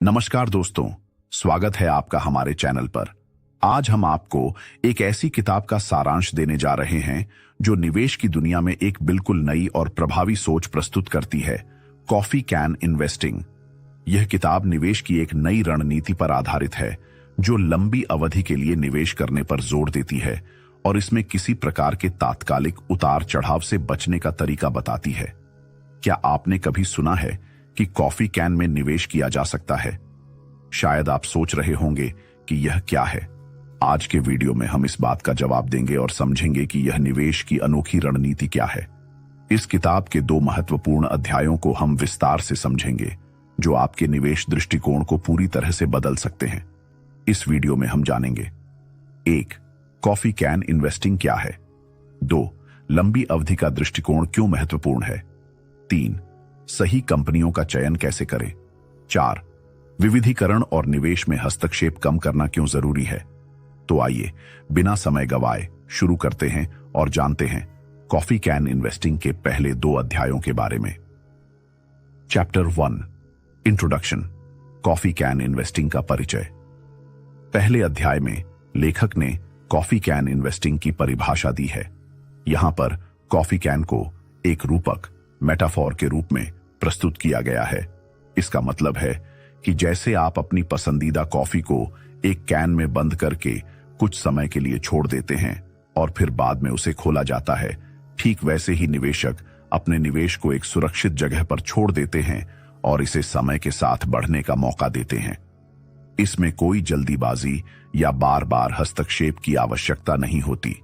नमस्कार दोस्तों, स्वागत है आपका हमारे चैनल पर। आज हम आपको एक ऐसी किताब का सारांश देने जा रहे हैं जो निवेश की दुनिया में एक बिल्कुल नई और प्रभावी सोच प्रस्तुत करती है, कॉफी कैन इन्वेस्टिंग। यह किताब निवेश की एक नई रणनीति पर आधारित है जो लंबी अवधि के लिए निवेश करने पर जोर देती है और इसमें किसी प्रकार के तात्कालिक उतार चढ़ाव से बचने का तरीका बताती है। क्या आपने कभी सुना है कि कॉफी कैन में निवेश किया जा सकता है? शायद आप सोच रहे होंगे कि यह क्या है। आज के वीडियो में हम इस बात का जवाब देंगे और समझेंगे कि यह निवेश की अनोखी रणनीति क्या है। इस किताब के 2 महत्वपूर्ण अध्यायों को हम विस्तार से समझेंगे जो आपके निवेश दृष्टिकोण को पूरी तरह से बदल सकते हैं। इस वीडियो में हम जानेंगे 1. कॉफी कैन इन्वेस्टिंग क्या है। 2. लंबी अवधि का दृष्टिकोण क्यों महत्वपूर्ण है। 3. सही कंपनियों का चयन कैसे करें। 4. विविधीकरण और निवेश में हस्तक्षेप कम करना क्यों जरूरी है। तो आइए बिना समय गवाए शुरू करते हैं और जानते हैं कॉफी कैन इन्वेस्टिंग के पहले 2 अध्यायों के बारे में। Chapter 1, introduction, coffee can investing का परिचय। पहले अध्याय में लेखक ने कॉफी कैन इन्वेस्टिंग की परिभाषा दी है। यहां पर कॉफी कैन को एक रूपक, मेटाफोर के रूप में प्रस्तुत किया गया है। इसका मतलब है कि जैसे आप अपनी पसंदीदा कॉफी को एक कैन में बंद करके कुछ समय के लिए छोड़ देते हैं और फिर बाद में उसे खोला जाता है, ठीक वैसे ही निवेशक अपने निवेश को एक सुरक्षित जगह पर छोड़ देते हैं और इसे समय के साथ बढ़ने का मौका देते हैं। इसमें कोई जल्दीबाजी या बार बार हस्तक्षेप की आवश्यकता नहीं होती।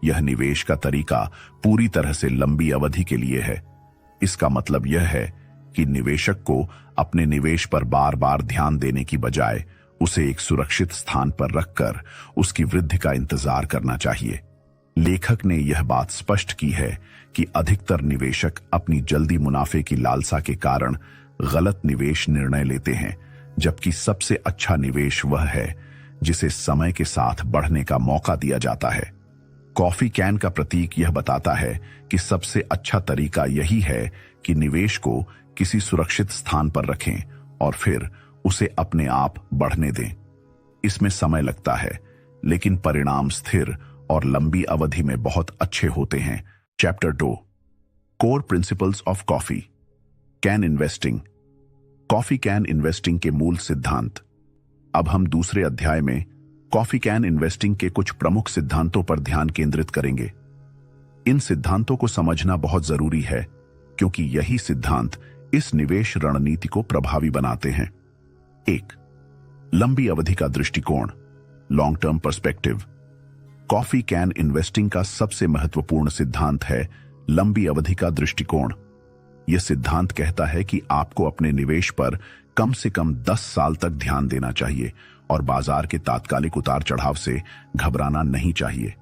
यह निवेश का तरीका पूरी तरह से लंबी अवधि के लिए है। इसका मतलब यह है कि निवेशक को अपने निवेश पर बार बार ध्यान देने की बजाय उसे एक सुरक्षित स्थान पर रखकर उसकी वृद्धि का इंतजार करना चाहिए। लेखक ने यह बात स्पष्ट की है कि अधिकतर निवेशक अपनी जल्दी मुनाफे की लालसा के कारण गलत निवेश निर्णय लेते हैं, जबकि सबसे अच्छा निवेश वह है जिसे समय के साथ बढ़ने का मौका दिया जाता है। कॉफी कैन का प्रतीक यह बताता है कि सबसे अच्छा तरीका यही है कि निवेश को किसी सुरक्षित स्थान पर रखें और फिर उसे अपने आप बढ़ने दें। इसमें समय लगता है, लेकिन परिणाम स्थिर और लंबी अवधि में बहुत अच्छे होते हैं। Chapter 2, core principles of coffee can investing, coffee can investing के मूल सिद्धांत। अब हम दूसरे अध्याय में कॉफी कैन इन्वेस्टिंग के कुछ प्रमुख सिद्धांतों पर ध्यान केंद्रित करेंगे। इन सिद्धांतों को समझना बहुत जरूरी है क्योंकि यही सिद्धांत इस निवेश रणनीति को प्रभावी बनाते हैं। 1. लंबी अवधि का दृष्टिकोण, long term perspective. Coffee can investing का सबसे महत्वपूर्ण सिद्धांत है लंबी अवधि का दृष्टिकोण। यह सिद्धांत कहता है कि आपको अपने निवेश पर कम से कम 10 साल तक ध्यान देना चाहिए और बाजार के तात्कालिक उतार चढ़ाव से घबराना नहीं चाहिए।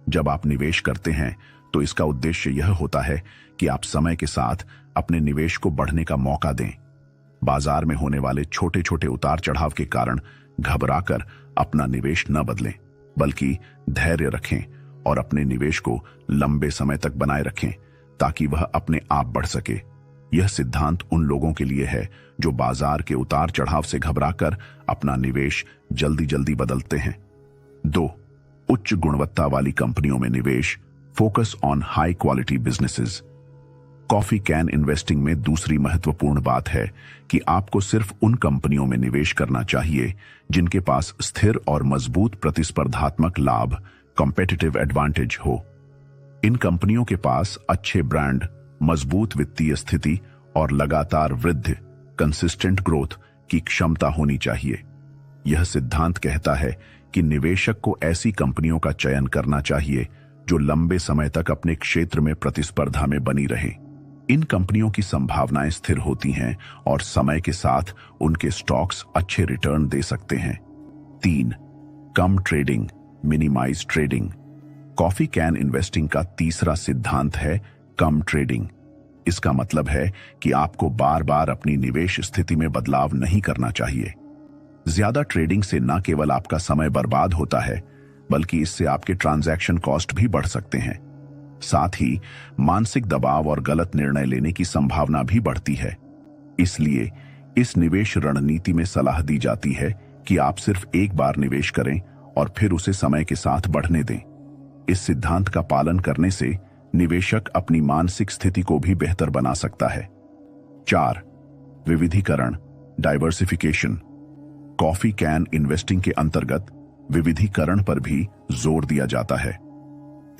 जब आप निवेश करते हैं तो इसका उद्देश्य यह होता है कि आप समय के साथ अपने निवेश को बढ़ने का मौका दें। बाजार में होने वाले छोटे छोटे उतार चढ़ाव के कारण घबराकर अपना निवेश न बदलें, बल्कि धैर्य रखें और अपने निवेश को लंबे समय तक बनाए रखें ताकि वह अपने आप बढ़ सके। यह सिद्धांत उन लोगों के लिए है जो बाजार के उतार चढ़ाव से घबराकर अपना निवेश जल्दी जल्दी बदलते हैं। 2. उच्च गुणवत्ता वाली कंपनियों में निवेश, focus on high quality businesses. Coffee can investing में दूसरी महत्वपूर्ण बात है कि आपको सिर्फ उन कंपनियों में निवेश करना चाहिए जिनके पास स्थिर और मजबूत प्रतिस्पर्धात्मक लाभ, कॉम्पिटिटिव एडवांटेज हो। इन कंपनियों के पास अच्छे ब्रांड, मजबूत वित्तीय स्थिति और लगातार वृद्धि, कंसिस्टेंट ग्रोथ की क्षमता होनी चाहिए। यह सिद्धांत कहता है कि निवेशक को ऐसी कंपनियों का चयन करना चाहिए जो लंबे समय तक अपने क्षेत्र में प्रतिस्पर्धा में बनी रहें। इन कंपनियों की संभावनाएं स्थिर होती हैं और समय के साथ उनके स्टॉक्स अच्छे रिटर्न दे सकते हैं। 3. कम trading, minimize trading. Coffee can investing का तीसरा सिद्धांत है कम ट्रेडिंग। इसका मतलब है कि आपको बार बार अपनी निवेश स्थिति में बदलाव नहीं करना चाहिए। ज्यादा ट्रेडिंग से न केवल आपका समय बर्बाद होता है, बल्कि इससे आपके ट्रांजैक्शन कॉस्ट भी बढ़ सकते हैं। साथ ही मानसिक दबाव और गलत निर्णय लेने की संभावना भी बढ़ती है। इसलिए इस निवेश रणनीति में सलाह दी जाती है कि आप सिर्फ एक बार निवेश करें और फिर उसे समय के साथ बढ़ने दें। इस सिद्धांत का पालन करने से निवेशक अपनी मानसिक स्थिति को भी बेहतर बना सकता है। 4. विविधीकरण, डाइवर्सिफिकेशन। कॉफी कैन इन्वेस्टिंग के अंतर्गत विविधीकरण पर भी जोर दिया जाता है।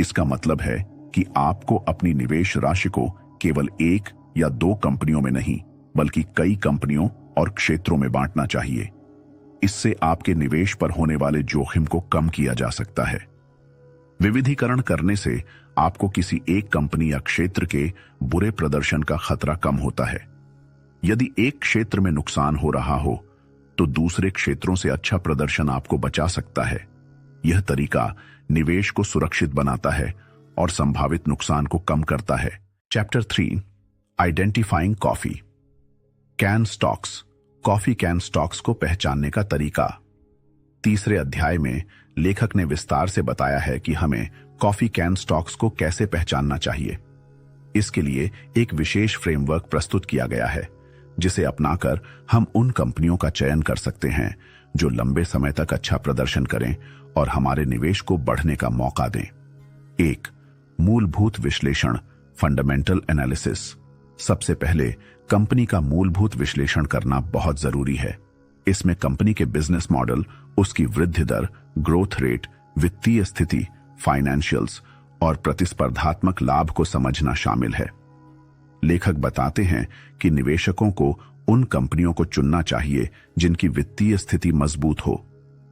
इसका मतलब है कि आपको अपनी निवेश राशि को केवल एक या दो कंपनियों में नहीं बल्कि कई कंपनियों और क्षेत्रों में बांटना चाहिए। इससे आपके निवेश पर होने वाले जोखिम को कम किया जा सकता है। विविधीकरण करने से आपको किसी एक कंपनी या क्षेत्र के बुरे प्रदर्शन का खतरा कम होता है। यदि एक क्षेत्र में नुकसान हो रहा हो तो दूसरे क्षेत्रों से अच्छा प्रदर्शन आपको बचा सकता है। यह तरीका निवेश को सुरक्षित बनाता है और संभावित नुकसान को कम करता है। Chapter 3, identifying coffee can stocks. Coffee can stocks को पहचानने का तरीका। तीसरे अध्याय में लेखक ने विस्तार से बताया है कि हमें कॉफी कैन स्टॉक्स को कैसे पहचानना चाहिए। इसके लिए एक विशेष फ्रेमवर्क प्रस्तुत किया गया है जिसे अपनाकर हम उन कंपनियों का चयन कर सकते हैं जो लंबे समय तक अच्छा प्रदर्शन करें और हमारे निवेश को बढ़ने का मौका दें। 1. मूलभूत विश्लेषण, फंडामेंटल एनालिसिस। सबसे पहले कंपनी का मूलभूत विश्लेषण करना बहुत जरूरी है। इसमें कंपनी के बिजनेस मॉडल, उसकी वृद्धि दर, ग्रोथ रेट, वित्तीय स्थिति, फाइनेंशियल्स और प्रतिस्पर्धात्मक लाभ को समझना शामिल है। लेखक बताते हैं कि निवेशकों को उन कंपनियों को चुनना चाहिए जिनकी वित्तीय स्थिति मजबूत हो।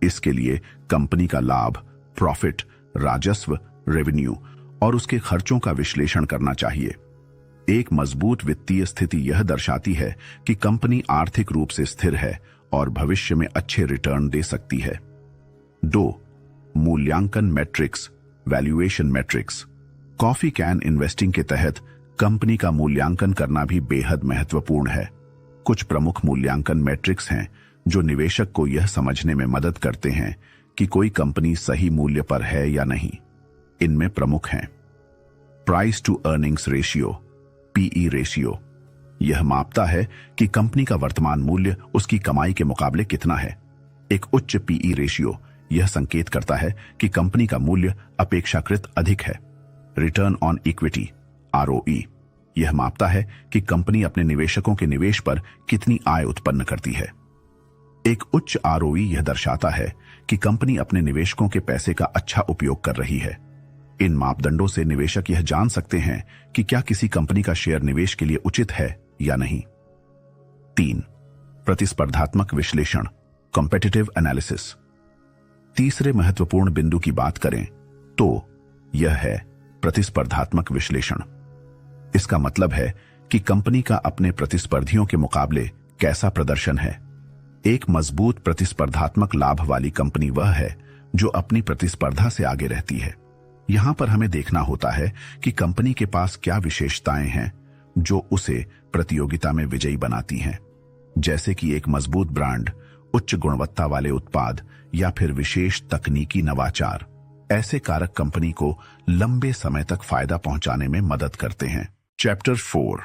इसके लिए कंपनी का लाभ, प्रॉफिट, राजस्व, रेवेन्यू और उसके खर्चों का विश्लेषण करना चाहिए। एक मजबूत वित्तीय स्थिति यह दर्शाती है कि कंपनी आर्थिक रूप से स्थिर है और भविष्य में अच्छे रिटर्न दे सकती है। 2. मूल्यांकन matrix, valuation matrix. Coffee can investing के तहत कंपनी का मूल्यांकन करना भी बेहद महत्वपूर्ण है। कुछ प्रमुख मूल्यांकन मैट्रिक्स हैं जो निवेशक को यह समझने में मदद करते हैं कि कोई कंपनी सही मूल्य पर है या नहीं। इनमें प्रमुख हैं price to earnings ratio, PE ratio. यह मापता है कि कंपनी का वर्तमान मूल्य उसकी कमाई के मुकाबले कितना है। एक उच्च पीई रेशियो यह संकेत करता है कि कंपनी का मूल्य अपेक्षाकृत अधिक है। रिटर्न ऑन इक्विटी, आरओई, यह मापता है कि कंपनी अपने निवेशकों के निवेश पर कितनी आय उत्पन्न करती है। एक उच्च आरओई यह दर्शाता है कि कंपनी अपने निवेशकों के पैसे का अच्छा उपयोग कर रही है। इन मापदंडों से निवेशक यह जान सकते हैं कि क्या किसी कंपनी का शेयर निवेश के लिए उचित है या नहीं। 3. प्रतिस्पर्धात्मक विश्लेषण, कॉम्पिटिटिव एनालिसिस। तीसरे महत्वपूर्ण बिंदु की बात करें तो यह है प्रतिस्पर्धात्मक विश्लेषण। इसका मतलब है कि कंपनी का अपने प्रतिस्पर्धियों के मुकाबले कैसा प्रदर्शन है। एक मजबूत प्रतिस्पर्धात्मक लाभ वाली कंपनी वह है जो अपनी प्रतिस्पर्धा से आगे रहती है। यहां पर हमें देखना होता है कि कंपनी के पास क्या विशेषताएं हैं जो उसे प्रतियोगिता में विजयी बनाती हैं, जैसे कि एक मजबूत ब्रांड, उच्च गुणवत्ता वाले उत्पाद या फिर विशेष तकनीकी नवाचार। ऐसे कारक कंपनी को लंबे समय तक फायदा पहुंचाने में मदद करते हैं। Chapter 4,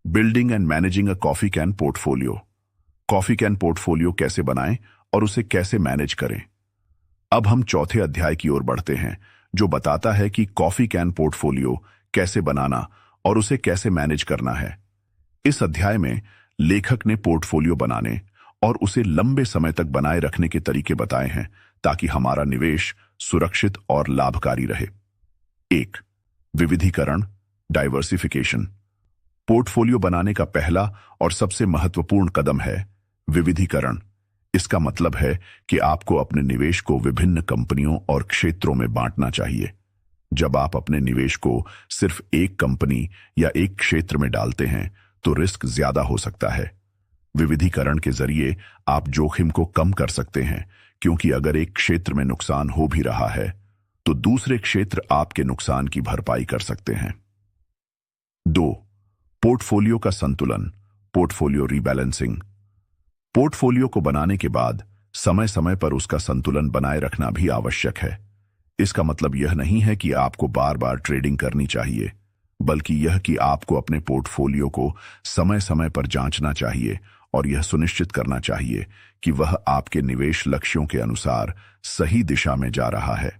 building and managing a coffee can portfolio. Coffee can portfolio कैसे बनाएं और उसे कैसे मैनेज करें। अब हम चौथे अध्याय की ओर बढ़ते हैं जो बताता है कि कॉफी कैन पोर्टफोलियो कैसे बनाना और उसे कैसे मैनेज करना है। इस अध्याय में लेखक ने पोर्टफोलियो बनाने और उसे लंबे समय तक बनाए रखने के तरीके बताए हैं ताकि हमारा निवेश सुरक्षित और लाभकारी रहे। 1. विविधीकरण, डाइवर्सिफिकेशन। पोर्टफोलियो बनाने का पहला और सबसे महत्वपूर्ण कदम है विविधीकरण। इसका मतलब है कि आपको अपने निवेश को विभिन्न कंपनियों और क्षेत्रों में बांटना चाहिए। जब आप अपने निवेश को सिर्फ एक कंपनी या एक क्षेत्र में डालते हैं तो रिस्क ज्यादा हो सकता है। विविधीकरण के जरिए आप जोखिम को कम कर सकते हैं, क्योंकि अगर एक क्षेत्र में नुकसान हो भी रहा है तो दूसरे क्षेत्र आपके नुकसान की भरपाई कर सकते हैं। 2. पोर्टफोलियो का संतुलन, पोर्टफोलियो रीबैलेंसिंग। पोर्टफोलियो को बनाने के बाद समय समय पर उसका संतुलन बनाए रखना भी आवश्यक है। इसका मतलब यह नहीं है कि आपको बार बार ट्रेडिंग करनी चाहिए, बल्कि यह कि आपको अपने पोर्टफोलियो को समय समय पर जांचना चाहिए और यह सुनिश्चित करना चाहिए कि वह आपके निवेश लक्ष्यों के अनुसार सही दिशा में जा रहा है।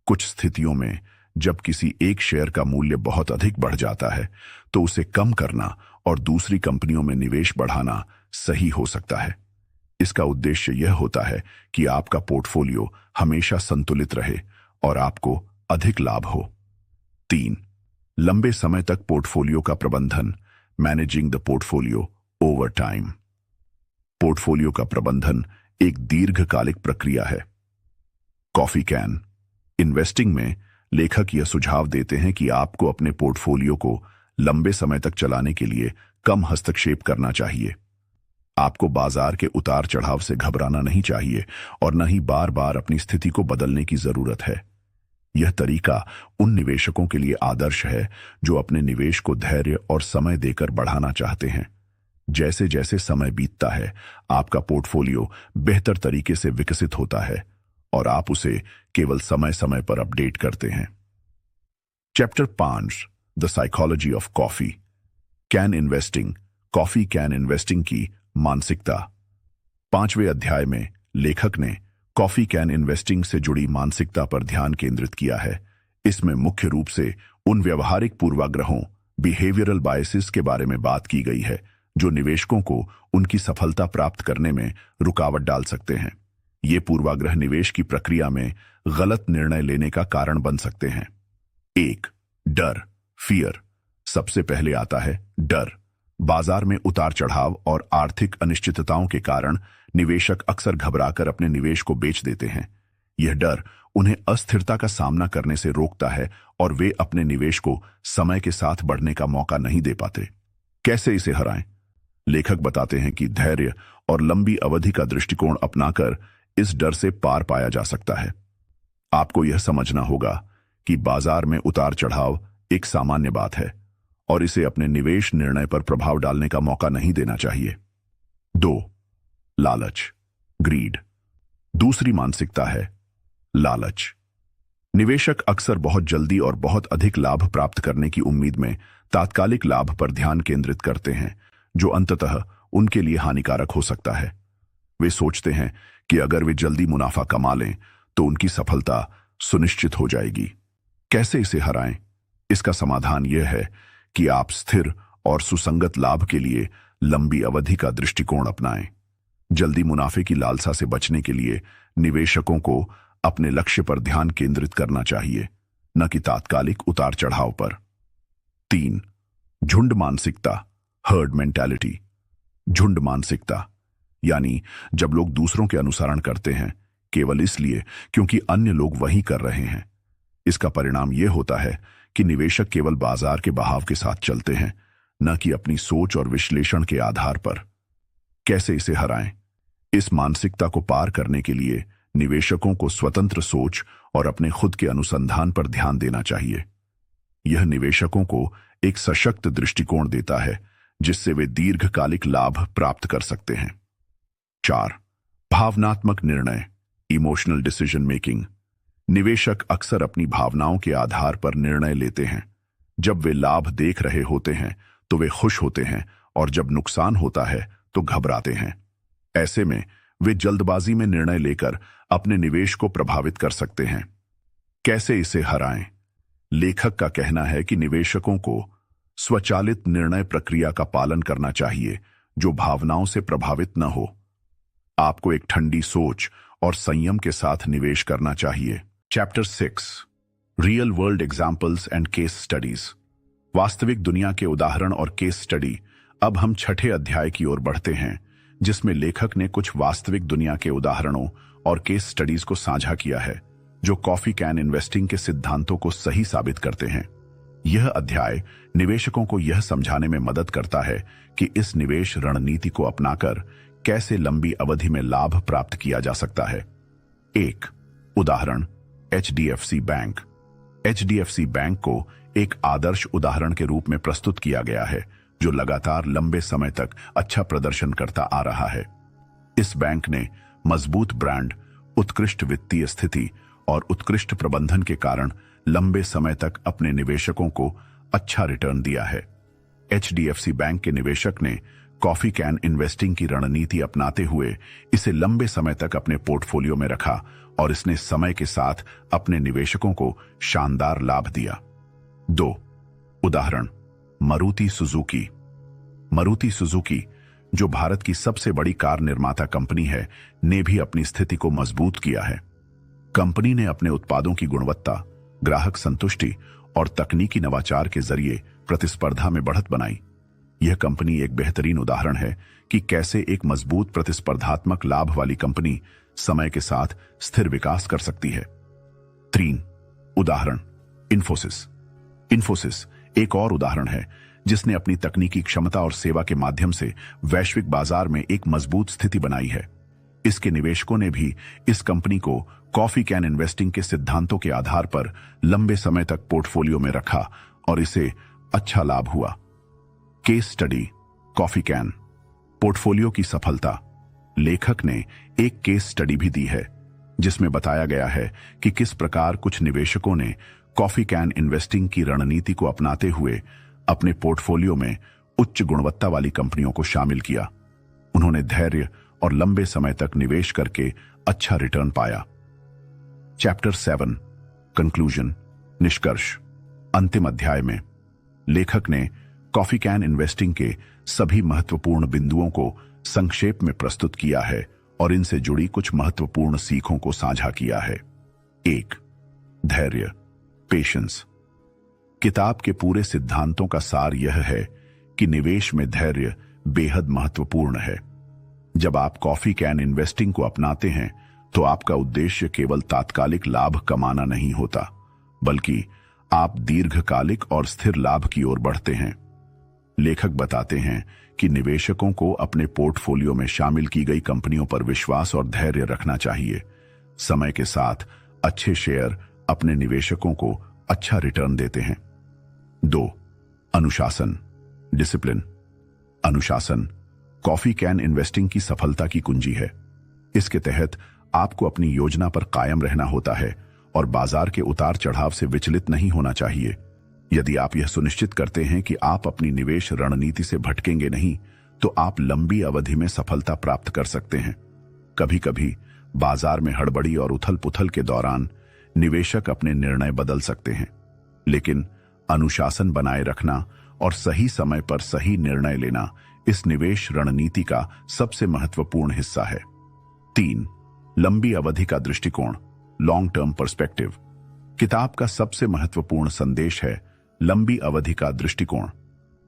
कुछ स्थितियों में जब किसी एक शेयर का मूल्य बहुत अधिक बढ़ जाता है तो उसे कम करना और दूसरी कंपनियों में निवेश बढ़ाना सही हो सकता है। इसका उद्देश्य यह होता है कि आपका पोर्टफोलियो हमेशा संतुलित रहे और आपको अधिक लाभ हो। 3. लंबे समय तक पोर्टफोलियो का प्रबंधन, managing the portfolio over time. Portfolio का प्रबंधन एक दीर्घकालिक प्रक्रिया है। कॉफी कैन इन्वेस्टिंग में लेखक यह सुझाव देते हैं कि आपको अपने पोर्टफोलियो को लंबे समय तक चलाने के लिए कम हस्तक्षेप करना चाहिए। आपको बाजार के उतार चढ़ाव से घबराना नहीं चाहिए और न ही बार बार अपनी स्थिति को बदलने की जरूरत है। यह तरीका उन निवेशकों के लिए आदर्श है जो अपने निवेश को धैर्य और समय देकर बढ़ाना चाहते हैं। जैसे जैसे समय बीतता है, आपका पोर्टफोलियो बेहतर तरीके से विकसित होता है और आप उसे केवल समय समय पर अपडेट करते हैं। Chapter 5, the psychology of coffee can investing, coffee can investing की मानसिकता। 5वें अध्याय में लेखक ने कॉफी कैन इन्वेस्टिंग से जुड़ी मानसिकता पर ध्यान केंद्रित किया है। इसमें मुख्य रूप से उन व्यवहारिक पूर्वाग्रहों, बिहेवियरल बायसेस के बारे में बात की गई है जो निवेशकों को उनकी सफलता प्राप्त करने में रुकावट डाल सकते हैं। ये पूर्वाग्रह निवेश की प्रक्रिया में गलत निर्णय लेने का कारण बन सकते हैं। 1. डर, फियर। सबसे पहले आता है डर। बाजार में उतार चढ़ाव और आर्थिक अनिश्चितताओं के कारण निवेशक अक्सर घबराकर अपने निवेश को बेच देते हैं। यह डर उन्हें अस्थिरता का सामना करने से रोकता है और वे अपने निवेश को समय के साथ बढ़ने का मौका नहीं दे पाते। कैसे इसे हराएं? लेखक बताते हैं कि धैर्य और लंबी अवधि का दृष्टिकोण अपनाकर इस डर से पार पाया जा सकता है। आपको यह समझना होगा कि बाजार में उतार चढ़ाव एक सामान्य बात है और इसे अपने निवेश निर्णय पर प्रभाव डालने का मौका नहीं देना चाहिए। 2. लालच, ग्रीड। दूसरी मानसिकता है लालच। निवेशक अक्सर बहुत जल्दी और बहुत अधिक लाभ प्राप्त करने की उम्मीद में तात्कालिक लाभ पर ध्यान केंद्रित करते हैं, जो अंततः उनके लिए हानिकारक हो सकता है। वे सोचते हैं कि अगर वे जल्दी मुनाफा कमा लें तो उनकी सफलता सुनिश्चित हो जाएगी। कैसे इसे हराएं? इसका समाधान यह है कि आप स्थिर और सुसंगत लाभ के लिए लंबी अवधि का दृष्टिकोण अपनाएं। जल्दी मुनाफे की लालसा से बचने के लिए निवेशकों को अपने लक्ष्य पर ध्यान केंद्रित करना चाहिए, न कि तात्कालिक उतार चढ़ाव पर। 3. झुंड मानसिकता, हर्ड मेंटालिटी। झुंड मानसिकता यानी जब लोग दूसरों के अनुसरण करते हैं केवल इसलिए क्योंकि अन्य लोग वही कर रहे हैं। इसका परिणाम यह होता है कि निवेशक केवल बाजार के बहाव के साथ चलते हैं, न कि अपनी सोच और विश्लेषण के आधार पर। कैसे इसे हराएं? इस मानसिकता को पार करने के लिए निवेशकों को स्वतंत्र सोच और अपने खुद के अनुसंधान पर ध्यान देना चाहिए। यह निवेशकों को एक सशक्त दृष्टिकोण देता है जिससे वे दीर्घकालिक लाभ प्राप्त कर सकते हैं। 4. भावनात्मक निर्णय, इमोशनल डिसीजन मेकिंग। निवेशक अक्सर अपनी भावनाओं के आधार पर निर्णय लेते हैं। जब वे लाभ देख रहे होते हैं तो वे खुश होते हैं और जब नुकसान होता है तो घबराते हैं। ऐसे में वे जल्दबाजी में निर्णय लेकर अपने निवेश को प्रभावित कर सकते हैं। कैसे इसे हराएं? लेखक का कहना है कि निवेशकों को स्वचालित निर्णय प्रक्रिया का पालन करना चाहिए जो भावनाओं से प्रभावित न हो। आपको एक ठंडी सोच और संयम के साथ निवेश करना चाहिए। Chapter 6, real world examples and case studies. वास्तविक दुनिया के उदाहरण और केस स्टडी। अब हम 6ठे अध्याय की ओर बढ़ते हैं जिसमें लेखक ने कुछ वास्तविक दुनिया के उदाहरणों और केस स्टडीज को साझा किया है जो कॉफी कैन इन्वेस्टिंग के सिद्धांतों को सही साबित करते हैं। यह अध्याय निवेशकों को यह समझाने में मदद करता है कि इस निवेश रणनीति को अपनाकर कैसे लंबी अवधि में लाभ प्राप्त किया जा सकता है। 1. उदाहरण, HDFC बैंक। HDFC बैंक को एक आदर्श उदाहरण के रूप में प्रस्तुत किया गया है जो लगातार लंबे समय तक अच्छा प्रदर्शन करता आ रहा है। इस बैंक ने मजबूत ब्रांड, उत्कृष्ट वित्तीय स्थिति और उत्कृष्ट प्रबंधन के कारण लंबे समय तक अपने निवेशकों को अच्छा रिटर्न दिया है। HDFC बैंक के निवेशक ने कॉफी कैन इन्वेस्टिंग की रणनीति अपनाते हुए इसे लंबे समय तक अपने पोर्टफोलियो में रखा और इसने समय के साथ अपने निवेशकों को शानदार लाभ दिया। 2 उदाहरण, मारुति सुजुकी। मारुति सुजुकी, जो भारत की सबसे बड़ी कार निर्माता कंपनी है, ने भी अपनी स्थिति को मजबूत किया है। कंपनी ने अपने उत्पादों की गुणवत्ता, ग्राहक संतुष्टि और तकनीकी नवाचार के जरिए प्रतिस्पर्धा में बढ़त बनाई। यह कंपनी एक बेहतरीन उदाहरण है कि कैसे एक मजबूत प्रतिस्पर्धात्मक लाभ वाली कंपनी समय के साथ स्थिर विकास कर सकती है। 3 उदाहरण, इन्फोसिस। इन्फोसिस एक और उदाहरण है जिसने अपनी तकनीकी क्षमता और सेवा के माध्यम से वैश्विक बाजार में एक मजबूत स्थिति बनाई है। इसके निवेशकों ने भी इस कंपनी को कॉफी कैन इन्वेस्टिंग के सिद्धांतों के आधार पर लंबे समय तक पोर्टफोलियो में रखा और इसे अच्छा लाभ हुआ। Case study, coffee can portfolio की सफलता। लेखक ने एक केस स्टडी भी दी है जिसमें बताया गया है कि किस प्रकार कुछ निवेशकों ने कॉफी कैन इन्वेस्टिंग की रणनीति को अपनाते हुए अपने पोर्टफोलियो में उच्च गुणवत्ता वाली कंपनियों को शामिल किया। उन्होंने धैर्य और लंबे समय तक निवेश करके अच्छा रिटर्न पाया। चैप्टर 7 कंक्लूजन, निष्कर्ष। अंतिम अध्याय में लेखक ने कॉफी कैन इन्वेस्टिंग के सभी महत्वपूर्ण बिंदुओं को संक्षेप में प्रस्तुत किया है और इनसे जुड़ी कुछ महत्वपूर्ण सीखों को साझा किया है। 1 धैर्य, पेशेंस। किताब के पूरे सिद्धांतों का सार यह है कि निवेश में धैर्य बेहद महत्वपूर्ण है। जब आप कॉफी कैन इन्वेस्टिंग को अपनाते हैं तो आपका उद्देश्य केवल तात्कालिक लाभ कमाना नहीं होता, बल्कि आप दीर्घकालिक और स्थिर लाभ की ओर बढ़ते हैं। लेखक बताते हैं कि निवेशकों को अपने पोर्टफोलियो में शामिल की गई कंपनियों पर विश्वास और धैर्य रखना चाहिए। समय के साथ अच्छे शेयर अपने निवेशकों को अच्छा रिटर्न देते हैं। 2 अनुशासन, डिसिप्लिन। अनुशासन कॉफी कैन इन्वेस्टिंग की सफलता की कुंजी है। इसके तहत आपको अपनी योजना पर कायम रहना होता है और बाजार के उतार चढ़ाव से विचलित नहीं होना चाहिए। यदि आप यह सुनिश्चित करते हैं कि आप अपनी निवेश रणनीति से भटकेंगे नहीं, तो आप लंबी अवधि में सफलता प्राप्त कर सकते हैं। कभी-कभी बाजार में हड़बड़ी और उथल-पुथल के दौरान निवेशक अपने निर्णय बदल सकते हैं, लेकिन अनुशासन बनाए रखना और सही समय पर सही निर्णय लेना इस निवेश रणनीति का सबसे महत्वपूर्ण हिस्सा है। 3 लंबी अवधि का दृष्टिकोण, लॉन्ग टर्म पर्सपेक्टिव। किताब का सबसे महत्वपूर्ण संदेश है लंबी अवधि का दृष्टिकोण।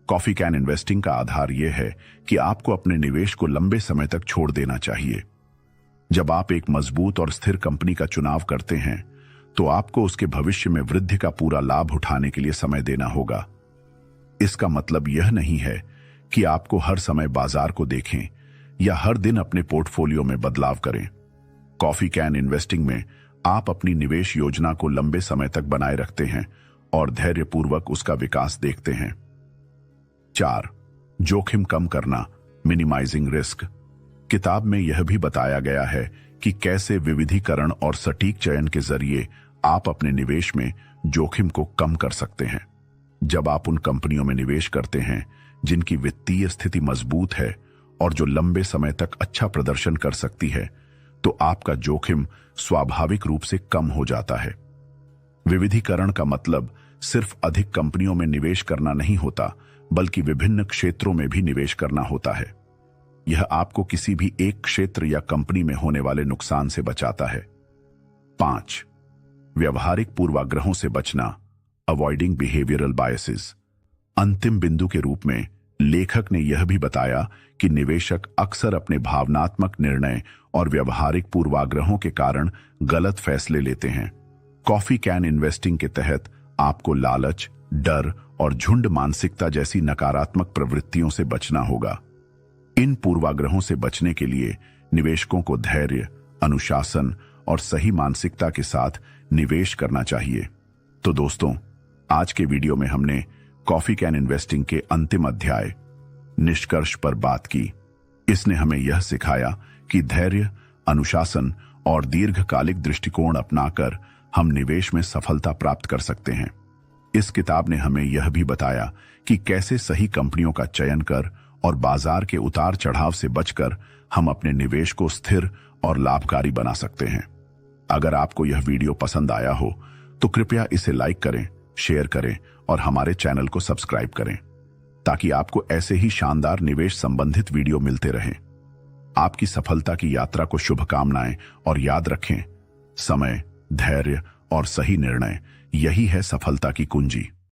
कॉफी कैन इन्वेस्टिंग का आधार यह है कि आपको अपने निवेश को लंबे समय तक छोड़ देना चाहिए। जब आप एक मजबूत और स्थिर कंपनी का चुनाव करते हैं तो आपको उसके भविष्य में वृद्धि का पूरा लाभ उठाने के लिए समय देना होगा। इसका मतलब यह नहीं है कि आपको हर समय बाजार को देखें या हर दिन अपने पोर्टफोलियो में बदलाव करें। कॉफी कैन इन्वेस्टिंग में आप अपनी निवेश योजना को लंबे समय तक बनाए रखते हैं और धैर्यपूर्वक उसका विकास देखते हैं। 4 जोखिम कम करना, मिनिमाइजिंग रिस्क। किताब में यह भी बताया गया है कि कैसे विविधीकरण और सटीक चयन के जरिए आप अपने निवेश में जोखिम को कम कर सकते हैं। जब आप उन कंपनियों में निवेश करते हैं जिनकी वित्तीय स्थिति मजबूत है और जो लंबे समय तक अच्छा प्रदर्शन कर सकती है, तो आपका जोखिम स्वाभाविक रूप से कम हो जाता है। विविधीकरण का मतलब सिर्फ अधिक कंपनियों में निवेश करना नहीं होता, बल्कि विभिन्न क्षेत्रों में भी निवेश करना होता है। यह आपको किसी भी एक क्षेत्र या कंपनी में होने वाले नुकसान से बचाता है। 5 व्यवहारिक पूर्वाग्रहों से बचना, अवॉइडिंग बिहेवियरल बायसेस। अंतिम बिंदु के रूप में लेखक ने यह भी बताया कि निवेशक अक्सर अपने भावनात्मक निर्णय और व्यवहारिक पूर्वाग्रहों के कारण गलत फैसले लेते हैं। कॉफी कैन इन्वेस्टिंग के तहत आपको लालच, डर और झुंड मानसिकता जैसी नकारात्मक प्रवृत्तियों से बचना होगा। इन पूर्वाग्रहों से बचने के लिए निवेशकों को धैर्य, अनुशासन और सही मानसिकता के साथ निवेश करना चाहिए। तो दोस्तों, आज के वीडियो में हमने कॉफी कैन इन्वेस्टिंग के अंतिम अध्याय निष्कर्ष पर बात की। इसने हमें यह सिखाया कि धैर्य, अनुशासन और दीर्घकालिक दृष्टिकोण अपनाकर हम निवेश में सफलता प्राप्त कर सकते हैं। इस किताब ने हमें यह भी बताया कि कैसे सही कंपनियों का चयन कर और बाजार के उतार चढ़ाव से बचकर हम अपने निवेश को स्थिर और लाभकारी बना सकते हैं। अगर आपको यह वीडियो पसंद आया हो तो कृपया इसे लाइक करें, शेयर करें और हमारे चैनल को सब्सक्राइब करें ताकि आपको ऐसे ही शानदार निवेश संबंधित वीडियो मिलते रहें। आपकी सफलता की यात्रा को शुभकामनाएं और याद रखें, समय, धैर्य और सही निर्णय यही है सफलता की कुंजी।